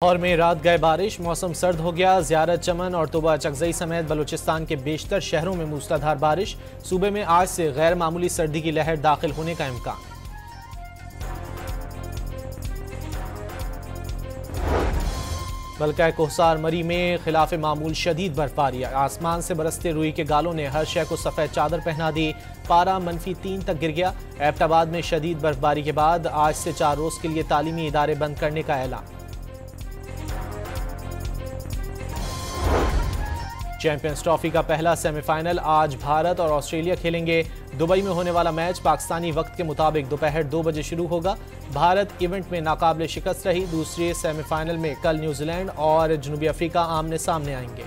लाहौर में रात गए बारिश, मौसम सर्द हो गया। ज़ियारत चमन और तुबा चकजई समेत बलूचिस्तान के बेशतर शहरों में मूसलाधार बारिश। सूबे में आज से गैर मामूली सर्दी की लहर दाखिल होने का इम्कान। बल्कि कोहसार मरी में खिलाफ मामूल शदीद बर्फबारी। आसमान से बरसते रुई के गालों ने हर शय को सफ़ेद चादर पहना दी। पारा -3 तक गिर गया। एबटाबाद में शदीद बर्फबारी के बाद आज से 4 रोज़ के लिए तालीमी इदारे बंद करने का ऐलान। चैंपियंस ट्रॉफी का पहला सेमीफाइनल आज भारत और ऑस्ट्रेलिया खेलेंगे। दुबई में होने वाला मैच पाकिस्तानी वक्त के मुताबिक दोपहर 2 बजे शुरू होगा। भारत इवेंट में नाकाबिले शिकस्त रही। दूसरे सेमीफाइनल में कल न्यूजीलैंड और जनूबी अफ्रीका आमने सामने आएंगे।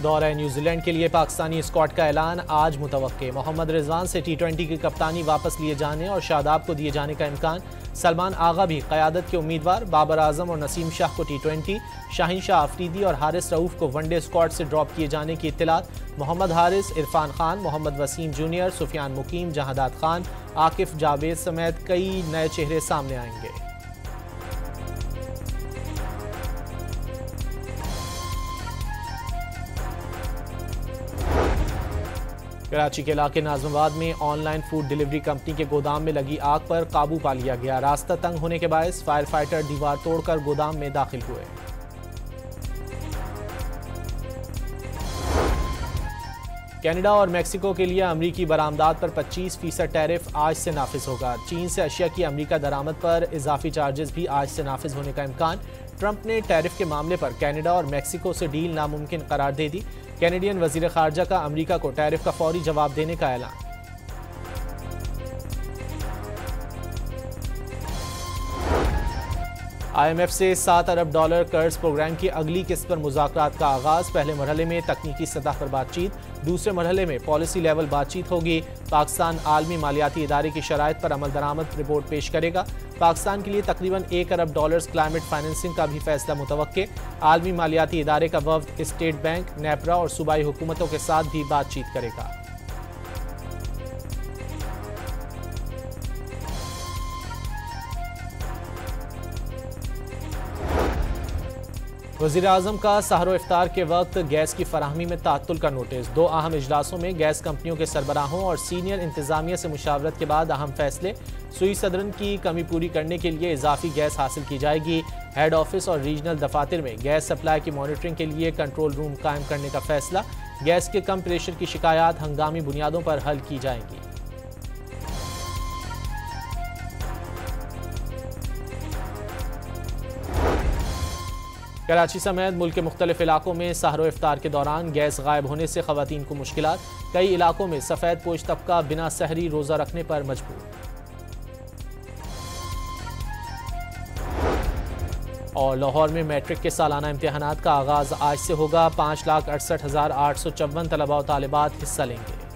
दौरा न्यूजीलैंड के लिए पाकिस्तानी स्क्वाड का ऐलान आज मुतवक्के। मोहम्मद रिजवान से T20 की कप्तानी वापस लिए जाने और शादाब को दिए जाने का इम्कान। सलमान आगा भी क़यादत के उम्मीदवार। बाबर आजम और नसीम शाह को T20, शाहीन शाह अफरीदी और हारिस रऊफ को वनडे स्क्वाड से ड्रॉप किए जाने की इत्तलात। मोहम्मद हारिस, इरफान खान, मोहम्मद वसीम जूनियर, सुफियान मुकीम, जहादात खान, आकिफ जावेद समेत कई नए चेहरे सामने आएंगे। कराची के इलाके नाजमाबाद में ऑनलाइन फूड डिलीवरी कंपनी के गोदाम में लगी आग पर काबू पा लिया गया। रास्ता तंग होने के बायस फायर फाइटर दीवार तोड़कर गोदाम में दाखिल हुए। कनाडा और मेक्सिको के लिए अमरीकी बरामदात पर 25% टैरिफ आज से नाफिज होगा। चीन से अशिया की अमरीका दरामद पर इजाफी चार्जेस भी आज से नाफिज होने का इम्कान। ट्रंप ने टैरिफ के मामले पर कनाडा और मेक्सिको से डील नामुमकिन करार दे दी। कैनेडियन वजीर खारजा का अमरीका को टैरिफ का फौरी जवाब देने का ऐलान। IMF से $7 अरब कर्ज प्रोग्राम की अगली किस्त पर मुज़ाकरात का आगाज। पहले मरहले में तकनीकी सतह पर बातचीत, दूसरे मरहले में पॉलिसी लेवल बातचीत होगी। पाकिस्तान आलमी मालियाती इदारे की शराइत पर अमल दरामद रिपोर्ट पेश करेगा। पाकिस्तान के लिए तकरीबन $1 अरब क्लाइमेट फाइनेंसिंग का भी फैसला मुतवक्के। आलमी मालियाती इदारे का वफ्द स्टेट बैंक, नेपरा और सूबाई हुकूमतों के साथ भी बातचीत करेगा। वज़ीर आज़म का सहरो इफ्तार के वक्त गैस की फराहमी में तात्तुल का नोटिस। 2 अहम इजलासों में गैस कंपनियों के सरबराहों और सीनियर इंतजामिया से मुशावरत के बाद अहम फैसले। सुई सदरन की कमी पूरी करने के लिए इजाफी गैस हासिल की जाएगी। हेड ऑफिस और रीजनल दफातर में गैस सप्लाई की मॉनिटरिंग के लिए कंट्रोल रूम कायम करने का फैसला। गैस के कम प्रेशर की शिकायत हंगामी बुनियादों पर हल की जाएंगी। कराची समेत मुल्क के मुख्तलिफ इलाकों में सहरो इफ्तार के दौरान गैस गायब होने से खवातीन को मुश्किलात। कई इलाकों में सफ़ेद पोश तबका बिना सहरी रोज़ा रखने पर मजबूर। और लाहौर में मैट्रिक के सालाना इम्तिहानात का आगाज़ आज से होगा। 5,68,854 तलबा और तालिबात हिस्सा लेंगे।